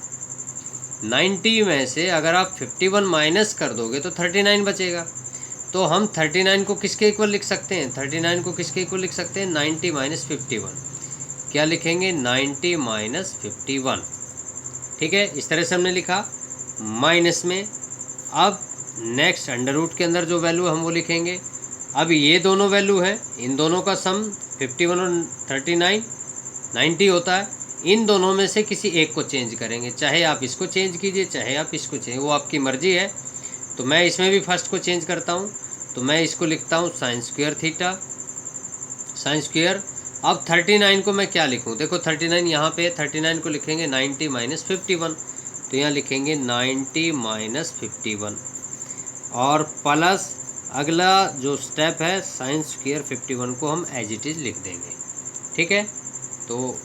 90 में से अगर आप 51 माइनस कर दोगे तो 39 बचेगा। तो हम 39 को किसके इक्वल लिख सकते हैं? 39 को किसके इक्वल लिख सकते हैं? 90 माइनस 51। क्या लिखेंगे? 90 माइनस 51। ठीक है, इस तरह से हमने लिखा माइनस में। अब नेक्स्ट अंडर रूट के अंदर जो वैल्यू हम वो लिखेंगे। अब ये दोनों वैल्यू है, इन दोनों का सम 51 और 39 90 होता है। इन दोनों में से किसी एक को चेंज करेंगे। चाहे आप इसको चेंज कीजिए, चाहे आप इसको चेंज, वो आपकी मर्जी है। तो मैं इसमें भी फर्स्ट को चेंज करता हूँ। तो मैं इसको लिखता हूँ sign square theta, sine square. अब 39 को मैं क्या लिखूँ? देखो 39 यहाँ पे 39 को लिखेंगे 90 माइनस 51। तो यहाँ लिखेंगे 90 माइनस 51 और प्लस अगला जो स्टेप है साइन स्क्वायर 51 को हम एज इट इज लिख देंगे। ठीक है, तो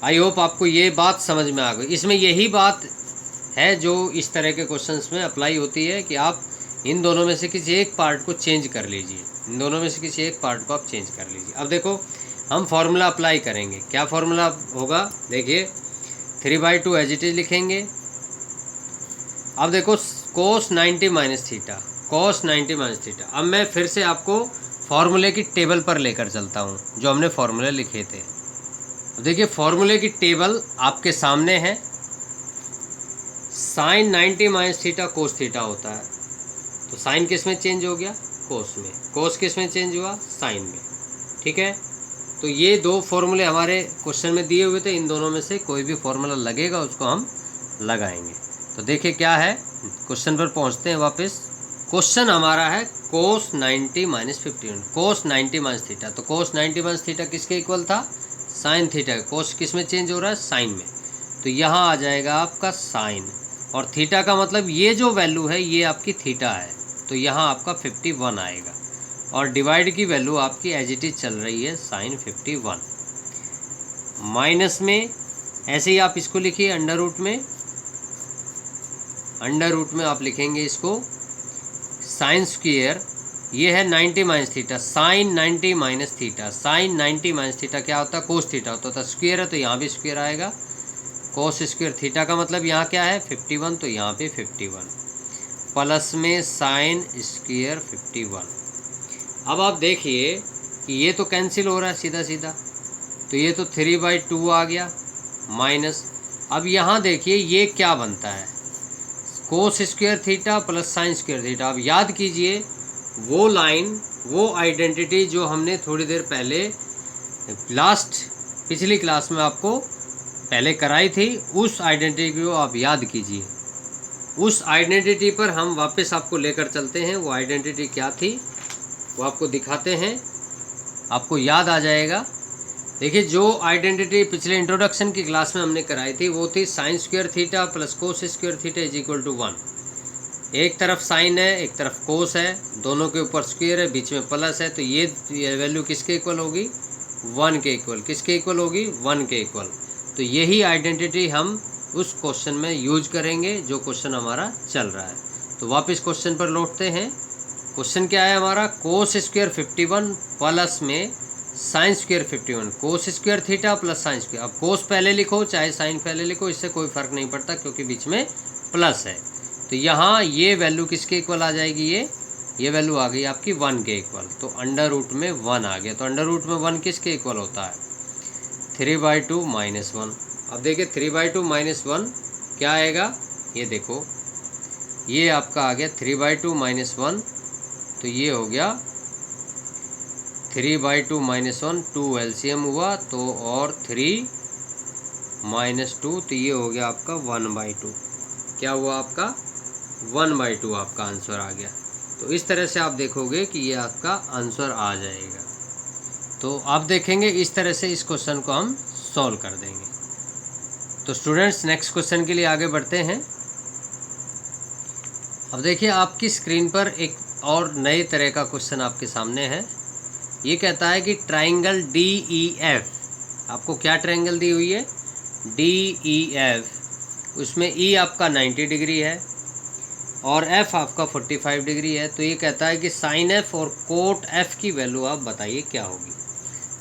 आई होप आपको ये बात समझ में आ गई। इसमें यही बात है जो इस तरह के क्वेश्चंस में अप्लाई होती है कि आप इन दोनों में से किसी एक पार्ट को चेंज कर लीजिए। इन दोनों में से किसी एक पार्ट को आप चेंज कर लीजिए। अब देखो हम फॉर्मूला अप्लाई करेंगे। क्या फॉर्मूला होगा? देखिए 3/2 एज इट इज लिखेंगे। अब देखो कोस 90 माइनस थीटा, कोस 90 माइनस थीटा। अब मैं फिर से आपको फॉर्मूले की टेबल पर लेकर चलता हूँ जो हमने फॉर्मूले लिखे थे। देखिए फॉर्मूले की टेबल आपके सामने है। Sine 90 minus theta cos theta होता है। तो साइन किस में चेंज हो गया? कोस में। कोस किस में चेंज हुआ? साइन में। ठीक है, तो ये दो फॉर्मूले हमारे क्वेश्चन में दिए हुए थे। इन दोनों में से कोई भी फॉर्मूला लगेगा उसको हम लगाएंगे। तो देखिए क्या है, क्वेश्चन पर पहुंचते हैं वापस। क्वेश्चन हमारा है cos 90 minus 51, cos 90 minus theta. तो कोस 90 माइनस थीटा किसके इक्वल था? Sine theta. कोस किस में चेंज हो रहा है? साइन में। तो यहाँ आ जाएगा आपका साइन, और थीटा का मतलब ये जो वैल्यू है ये आपकी थीटा है। तो यहाँ आपका 51 आएगा, और डिवाइड की वैल्यू आपकी एज इट इज चल रही है साइन 51। माइनस में ऐसे ही आप इसको लिखिए अंडर रूट में। अंडर रूट में आप लिखेंगे इसको साइन स्क्वायर, ये है 90 minus theta, sine 90 minus theta. Sine 90 minus theta क्या होता है? कोस थीटा होता था। स्क्वायर है तो यहाँ भी स्क्वायर आएगा। कोस स्क्वायर थीटा का मतलब यहाँ क्या है? 51, तो यहाँ पे 51 प्लस में साइन स्क्वायर 51। अब आप देखिए कि ये तो कैंसिल हो रहा है सीधा सीधा, तो ये तो 3/2 आ गया माइनस। अब यहाँ देखिए ये क्या बनता है? कोस square theta plus sign square theta. अब याद कीजिए वो लाइन, वो आइडेंटिटी जो हमने थोड़ी देर पहले पिछली क्लास में आपको पहले कराई थी, उस आइडेंटिटी को आप याद कीजिए। उस आइडेंटिटी पर हम वापस आपको लेकर चलते हैं। वो आइडेंटिटी क्या थी वो आपको दिखाते हैं, आपको याद आ जाएगा। देखिए जो आइडेंटिटी पिछले इंट्रोडक्शन की क्लास में हमने कराई थी वो थी sine square theta plus cos square theta is equal to 1। एक तरफ साइन है, एक तरफ कोस है, दोनों के ऊपर स्क्वायर है, बीच में प्लस है, तो ये वैल्यू किसके इक्वल होगी? 1 के इक्वल। किसके इक्वल होगी? 1 के इक्वल। तो यही आइडेंटिटी हम उस क्वेश्चन में यूज करेंगे जो क्वेश्चन हमारा चल रहा है। तो वापस क्वेश्चन पर लौटते हैं। क्वेश्चन क्या है हमारा? कोस स्क्वायर 51 प्लस में साइन स्क्वायर 51। कोस square theta plus sine square. अब कोस पहले लिखो चाहे साइन पहले लिखो, इससे कोई फर्क नहीं पड़ता क्योंकि बीच में प्लस है। तो यहाँ ये वैल्यू किसके इक्वल आ जाएगी? ये वैल्यू आ गई आपकी 1 के इक्वल। तो अंडर रूट में 1 आ गया। तो अंडर रूट में 1 किसके इक्वल होता है? 3/2 माइनस 1। अब देखिए 3/2 माइनस 1 क्या आएगा? ये देखो, ये आपका आ गया 3/2 माइनस 1। तो ये हो गया 3/2 माइनस 1, 2 एलसीएम हुआ तो, और 3 माइनस 2, तो ये हो गया आपका 1/2। क्या हुआ आपका? 1/2 आपका आंसर आ गया। तो इस तरह से आप देखोगे कि ये आपका आंसर आ जाएगा। तो आप देखेंगे इस तरह से इस क्वेश्चन को हम सॉल्व कर देंगे। तो स्टूडेंट्स नेक्स्ट क्वेश्चन के लिए आगे बढ़ते हैं। अब देखिए आपकी स्क्रीन पर एक और नए तरह का क्वेश्चन आपके सामने है। ये कहता है कि ट्राइंगल DEF, आपको क्या ट्राइंगल दी हुई है? DEF, उसमें E आपका 90 डिग्री है और F आपका 45 डिग्री है। तो ये कहता है कि साइन F और कोट F की वैल्यू आप बताइए क्या होगी।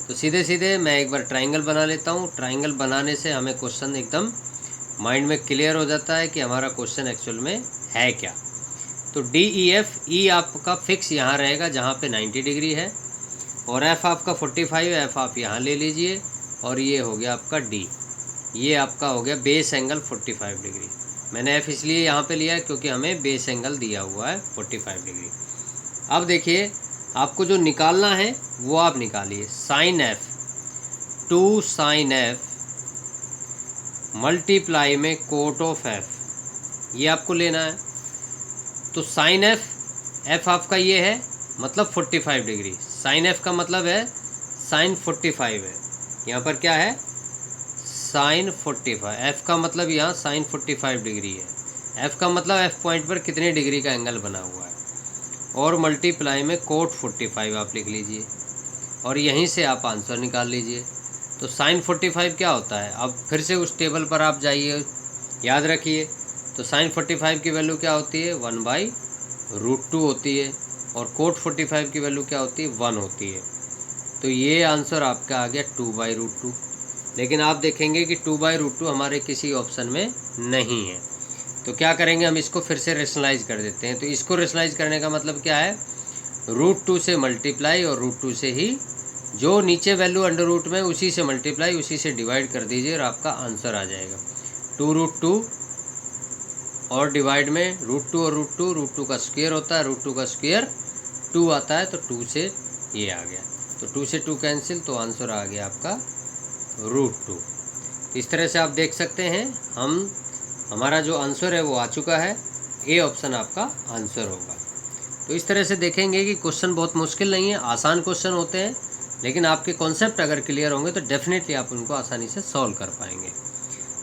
तो सीधे सीधे मैं एक बार ट्राइंगल बना लेता हूँ। ट्राइंगल बनाने से हमें क्वेश्चन एकदम माइंड में क्लियर हो जाता है कि हमारा क्वेश्चन एक्चुअल में है क्या। तो DEF, E आपका फिक्स यहाँ रहेगा जहाँ पे 90 डिग्री है, और F आपका 45 है, F आप यहाँ ले लीजिए, और ये हो गया आपका D। ये आपका हो गया बेस एंगल 45 डिग्री। मैंने F इसलिए यहाँ पे लिया है क्योंकि हमें बेस एंगल दिया हुआ है 45 डिग्री। अब देखिए आपको जो निकालना है वो आप निकालिए। Sine F, 2 sine F multiply में कोट ऑफ F, ये आपको लेना है। तो साइन F आपका ये है, मतलब 45 डिग्री। साइन F का मतलब है साइन 45 है। यहाँ पर क्या है? साइन 45। F का मतलब यहाँ साइन 45 डिग्री है। F का मतलब F पॉइंट पर कितने डिग्री का एंगल बना हुआ है, और मल्टीप्लाई में कोट 45 आप लिख लीजिए, और यहीं से आप आंसर निकाल लीजिए। तो साइन 45 क्या होता है? अब फिर से उस टेबल पर आप जाइए, याद रखिए। तो साइन 45 की वैल्यू क्या होती है? 1/√2 होती है, और कोट 45 की वैल्यू क्या होती है? 1 होती है। तो ये आंसर आपका आ गया 2/√2। लेकिन आप देखेंगे कि 2/√2 हमारे किसी ऑप्शन में नहीं है। तो क्या करेंगे, हम इसको फिर से रेशनलाइज कर देते हैं। तो इसको रेशनलाइज करने का मतलब क्या है? √2 से मल्टीप्लाई, और √2 से ही जो नीचे वैल्यू अंडर रूट में उसी से मल्टीप्लाई, उसी से डिवाइड कर दीजिए और आपका आंसर आ जाएगा। 2√2 और डिवाइड में √2 और √2 का स्क्वायर होता है, √2 का स्क्वायर 2 आता है, तो 2 से ये आ गया। तो 2 से 2 कैंसिल, तो आंसर आ गया आपका √2। इस तरह से आप देख सकते हैं हमारा जो आंसर है वो आ चुका है। ए ऑप्शन आपका आंसर होगा। तो इस तरह से देखेंगे कि क्वेश्चन बहुत मुश्किल नहीं है, आसान क्वेश्चन होते हैं, लेकिन आपके कॉन्सेप्ट अगर क्लियर होंगे तो डेफिनेटली आप उनको आसानी से सॉल्व कर पाएंगे।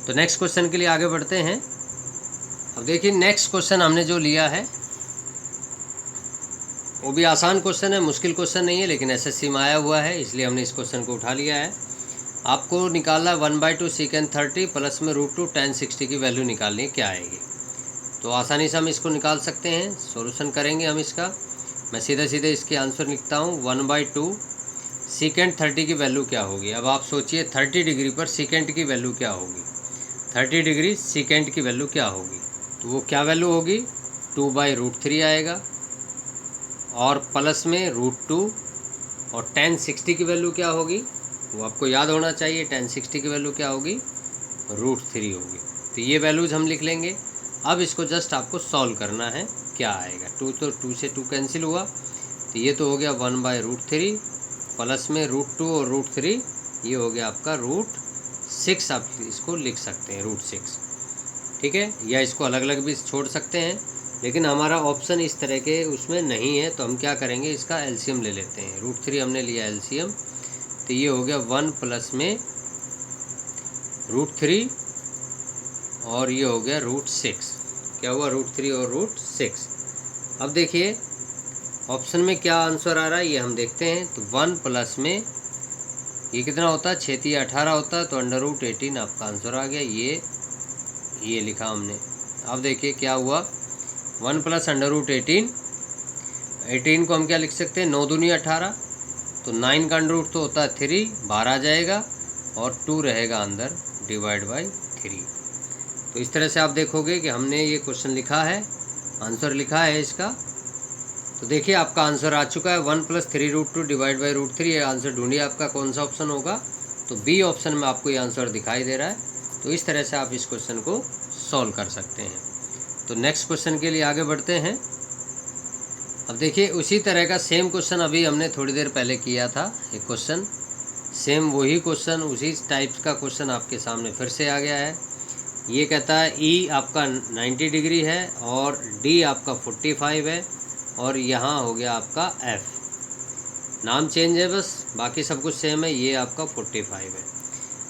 तो नेक्स्ट क्वेश्चन के लिए आगे बढ़ते हैं। अब देखिए नेक्स्ट क्वेश्चन हमने जो लिया है वो भी आसान क्वेश्चन है, मुश्किल क्वेश्चन नहीं है, लेकिन एसएससी में आया हुआ है, इसलिए हमने इस क्वेश्चन को उठा लिया है। आपको निकालना 1/2 सेकेंड 30 प्लस में √2 tan 60 की वैल्यू निकालनी है, क्या आएगी। तो आसानी से हम इसको निकाल सकते हैं, सॉल्यूशन करेंगे हम इसका। मैं सीधे सीधे इसके आंसर लिखता हूँ। 1/2 सेकेंड 30 की वैल्यू क्या होगी। अब आप सोचिए 30 डिग्री पर सेकेंड की वैल्यू क्या होगी। 30 डिग्री सेकेंड की वैल्यू क्या होगी, तो वो क्या वैल्यू होगी? 2/√3 आएगा, और प्लस में √2, और tan 60 की वैल्यू क्या होगी वो आपको याद होना चाहिए। tan 60 की वैल्यू क्या होगी? √3 होगी। तो ये वैल्यूज हम लिख लेंगे। अब इसको जस्ट आपको सॉल्व करना है, क्या आएगा। 2 तो 2 से 2 कैंसिल हुआ, तो ये तो हो गया 1/√3 प्लस में √2 और √3, ये हो गया आपका √6। आप इसको लिख सकते हैं √6, ठीक है, या इसको अलग अलग भी छोड़ सकते हैं, लेकिन हमारा ऑप्शन इस तरह के उसमें नहीं है। तो हम क्या करेंगे, इसका एलसीएम ले लेते हैं। √3 हमने लिया एलसीएम, तो ये हो गया 1 प्लस में √3, और ये हो गया √6। क्या हुआ, √3 और √6। अब देखिए ऑप्शन में क्या आंसर आ रहा है ये हम देखते हैं। तो 1 प्लस में ये कितना होता है, 6 × 18 होता है, तो √18 आपका आंसर आ गया। ये लिखा हमने। अब देखिए क्या हुआ, 1 प्लस √18, 18 को हम क्या लिख सकते हैं, 9 दूनी 18, तो 9 का अंडर तो होता है 3, बाहर आ जाएगा और 2 रहेगा अंदर, /3। तो इस तरह से आप देखोगे कि हमने ये क्वेश्चन लिखा है, आंसर लिखा है इसका। तो देखिए आपका आंसर आ चुका है 1 + 3√2 /√3। ये आंसर ढूंढिए आपका कौन सा ऑप्शन होगा। तो बी ऑप्शन में आपको ये आंसर दिखाई दे रहा है। तो इस तरह से आप इस क्वेश्चन को सॉल्व कर सकते हैं। तो नेक्स्ट क्वेश्चन के लिए आगे बढ़ते हैं। अब देखिए उसी तरह का सेम क्वेश्चन अभी हमने थोड़ी देर पहले किया था, एक क्वेश्चन सेम वही क्वेश्चन, उसी टाइप का क्वेश्चन आपके सामने फिर से आ गया है। ये कहता है ई आपका 90 डिग्री है और डी आपका 45 है और यहाँ हो गया आपका एफ। नाम चेंज है बस, बाकी सब कुछ सेम है। ये आपका 45 है।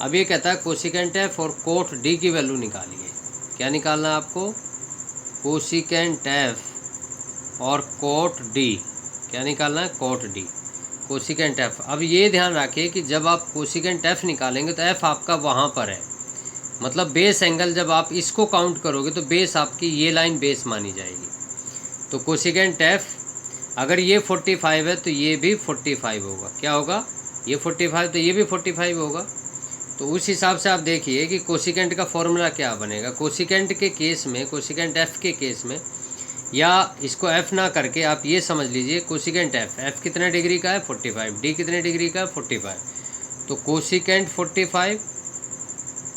अब ये कहता है कोसिकेंट एफ और कोट डी की वैल्यू निकालिए। क्या निकालना है आपको, कोसिकेंट एफ और कोट डी। क्या निकालना है, कोट डी, कोसिकेंट एफ। अब ये ध्यान रखिए कि जब आप कोसिकेंट एफ निकालेंगे तो एफ आपका वहाँ पर है, मतलब बेस एंगल जब आप इसको काउंट करोगे तो बेस आपकी ये लाइन बेस मानी जाएगी। तो कोसिकेंट एफ अगर ये 45 है तो ये भी 45 होगा। क्या होगा, ये 45 तो ये भी 45 होगा। तो उस हिसाब से आप देखिए कि कोसिकेंट का फॉर्मूला क्या बनेगा। कोसिकेंट के केस में, कोसिकेंट एफ के केस में, या इसको एफ ना करके आप ये समझ लीजिए कोसिकेंट एफ कितने डिग्री का है 45, डी कितने डिग्री का है 45। तो कोसिकेंट 45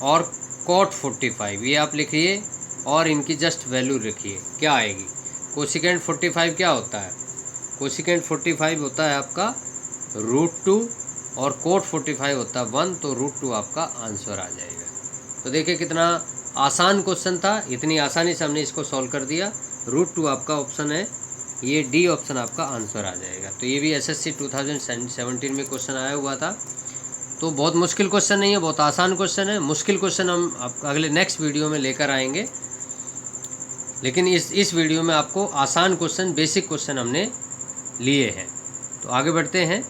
और कोट 45 ये आप लिखिए और इनकी जस्ट वैल्यू रखिए, क्या आएगी। कोसिकेंट 45 क्या होता है, कोसिकेंट 45 होता है आपका √2 और कोट 45 होता है 1, तो √2 आपका आंसर आ जाएगा। तो देखिए कितना आसान क्वेश्चन था, इतनी आसानी से हमने इसको सॉल्व कर दिया। √2 आपका ऑप्शन है, ये डी ऑप्शन आपका आंसर आ जाएगा। तो ये भी SSC 2017 में क्वेश्चन आया हुआ था। तो बहुत मुश्किल क्वेश्चन नहीं है, बहुत आसान क्वेश्चन है। मुश्किल क्वेश्चन हम आप अगले नेक्स्ट वीडियो में लेकर आएंगे, लेकिन इस वीडियो में आपको आसान क्वेश्चन, बेसिक क्वेश्चन हमने लिए हैं। तो आगे बढ़ते हैं।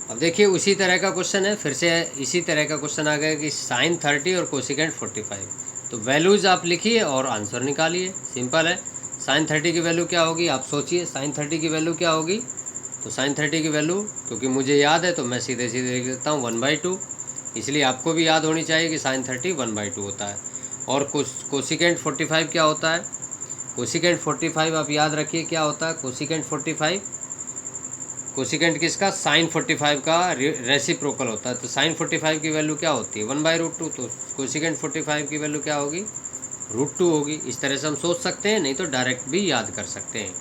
अब देखिए उसी तरह का क्वेश्चन है, फिर से इसी तरह का क्वेश्चन आ गया कि sin 30 और कोसिकेंट 45। तो वैल्यूज़ आप लिखिए और आंसर निकालिए, सिंपल है। sin 30 की वैल्यू क्या होगी, आप सोचिए sin 30 की वैल्यू क्या होगी। तो sin 30 की वैल्यू क्योंकि मुझे याद है तो मैं सीधे सीधे लिख देता हूँ 1/2, इसलिए आपको भी याद होनी चाहिए कि sin 30 1/2 होता है। और कोसिकेंट 45 क्या होता है, कोसिकेंट 45 आप याद रखिए क्या होता है। कोसिकेंट 45, कोसिकेंट किसका, sin 45 का रेसिप्रोकल होता है। तो sin 45 की वैल्यू क्या होती है 1/√2, तो कोसिकेंट 45 की वैल्यू क्या होगी, √2 होगी। इस तरह से हम सोच सकते हैं, नहीं तो डायरेक्ट भी याद कर सकते हैं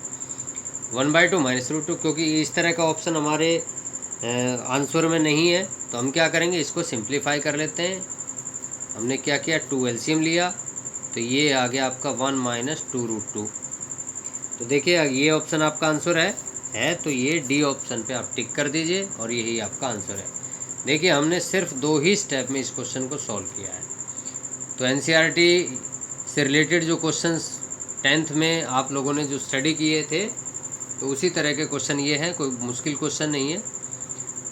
1/2 - √2। क्योंकि इस तरह का ऑप्शन हमारे आंसर में नहीं है तो हम क्या करेंगे, इसको सिंप्लीफाई कर लेते हैं। हमने क्या किया, 2 एलसीएम लिया, तो ये आ गया आपका 1 - 2√2। तो देखिए ये ऑप्शन आपका आंसर है तो ये डी ऑप्शन पे आप टिक कर दीजिए और यही आपका आंसर है। देखिए हमने सिर्फ 2 ही स्टेप में इस क्वेश्चन को सॉल्व किया है। तो एनसीईआरटी से रिलेटेड जो क्वेश्चंस 10th में आप लोगों ने जो स्टडी किए थे तो उसी तरह के क्वेश्चन ये हैं, कोई मुश्किल क्वेश्चन नहीं है।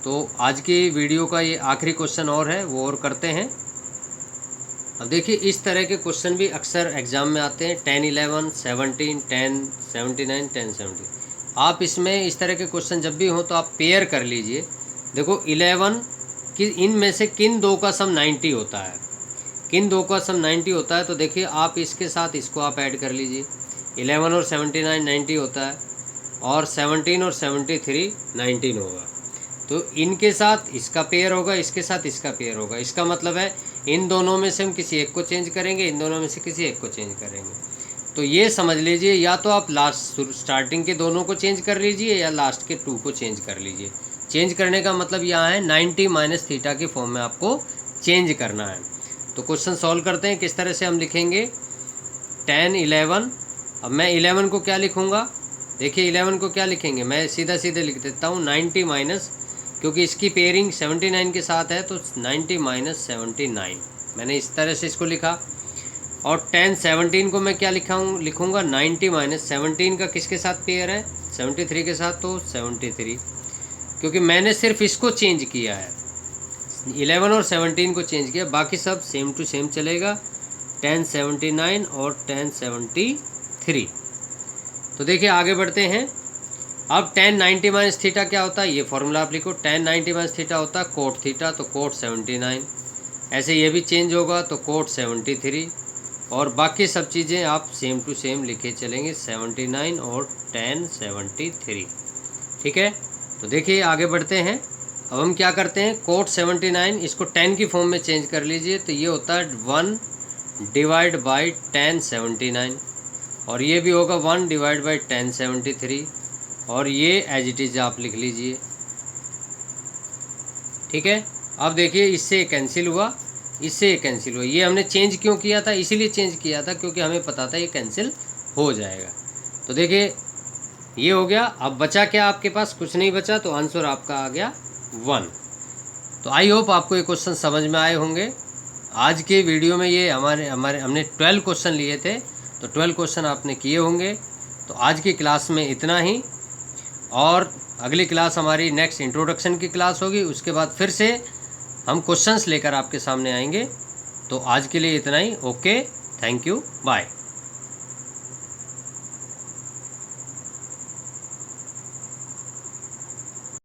तो आज की वीडियो का ये आखिरी क्वेश्चन और है, वो और करते हैं। अब देखिए इस तरह के क्वेश्चन भी अक्सर एग्ज़ाम में आते हैं, 10, 11, 17, 10, 79, 10, 70। आप इसमें इस तरह के क्वेश्चन जब भी हो तो आप पेयर कर लीजिए। देखो 11 कि इनमें से किन दो का सम 90 होता है, किन दो का सम 90 होता है। तो देखिए आप इसके साथ इसको आप ऐड कर लीजिए, 11 और 79 90 होता है, और 17 और 73 19 होगा। तो इनके साथ इसका पेयर होगा, इसके साथ इसका पेयर होगा। इसका मतलब है इन दोनों में से हम किसी एक को चेंज करेंगे, इन दोनों में से किसी एक को चेंज करेंगे। तो ये समझ लीजिए, या तो आप लास्ट स्टार्टिंग के दोनों को चेंज कर लीजिए या लास्ट के 2 को चेंज कर लीजिए। चेंज करने का मतलब यहाँ है 90 - थीटा की फॉर्म में आपको चेंज करना है। तो क्वेश्चन सॉल्व करते हैं, किस तरह से हम लिखेंगे 10, 11। अब मैं 11 को क्या लिखूँगा, देखिए 11 को क्या लिखेंगे, मैं सीधा सीधे लिख देता हूँ 90 माइनस, क्योंकि इसकी पेयरिंग 79 के साथ है तो 90 - 79, मैंने इस तरह से इसको लिखा। और 10 17 को मैं क्या लिखूँगा 90 माइनस 17 का किसके साथ पेयर है 73 के साथ, तो 73, क्योंकि मैंने सिर्फ इसको चेंज किया है 11 और 17 को चेंज किया, बाकी सब सेम टू सेम चलेगा 1079 और 1073। तो देखिए आगे बढ़ते हैं। अब 1090 माइनस थीटा क्या होता है, ये फॉर्मूला आप लिखो, 1090 माइनस थीटा होता है कोट थीटा, तो कोट 79, ऐसे ये भी चेंज होगा तो कोट 73, और बाकी सब चीज़ें आप सेम टू सेम लिखे चलेंगे 79 और 1073। ठीक है, तो देखिए आगे बढ़ते हैं। अब हम क्या करते हैं, कोट 79 इसको 10 की फॉर्म में चेंज कर लीजिए, तो ये होता है 1 डिवाइड बाई 1079, और ये भी होगा 1 डिवाइड बाई 1073, और ये एज इट इज़ आप लिख लीजिए। ठीक है, अब देखिए इससे कैंसिल हुआ, इससे कैंसिल हुआ, ये हमने चेंज क्यों किया था, इसीलिए चेंज किया था क्योंकि हमें पता था ये कैंसिल हो जाएगा। तो देखिए ये हो गया। अब बचा क्या आपके पास, कुछ नहीं बचा, तो आंसर आपका आ गया 1। तो आई होप आपको ये क्वेश्चन समझ में आए होंगे। आज के वीडियो में ये हमने 12 क्वेश्चन लिए थे, तो 12 क्वेश्चन आपने किए होंगे। तो आज की क्लास में इतना ही, और अगली क्लास हमारी नेक्स्ट इंट्रोडक्शन की क्लास होगी, उसके बाद फिर से हम क्वेश्चंस लेकर आपके सामने आएंगे। तो आज के लिए इतना ही। Okay, thank you, bye.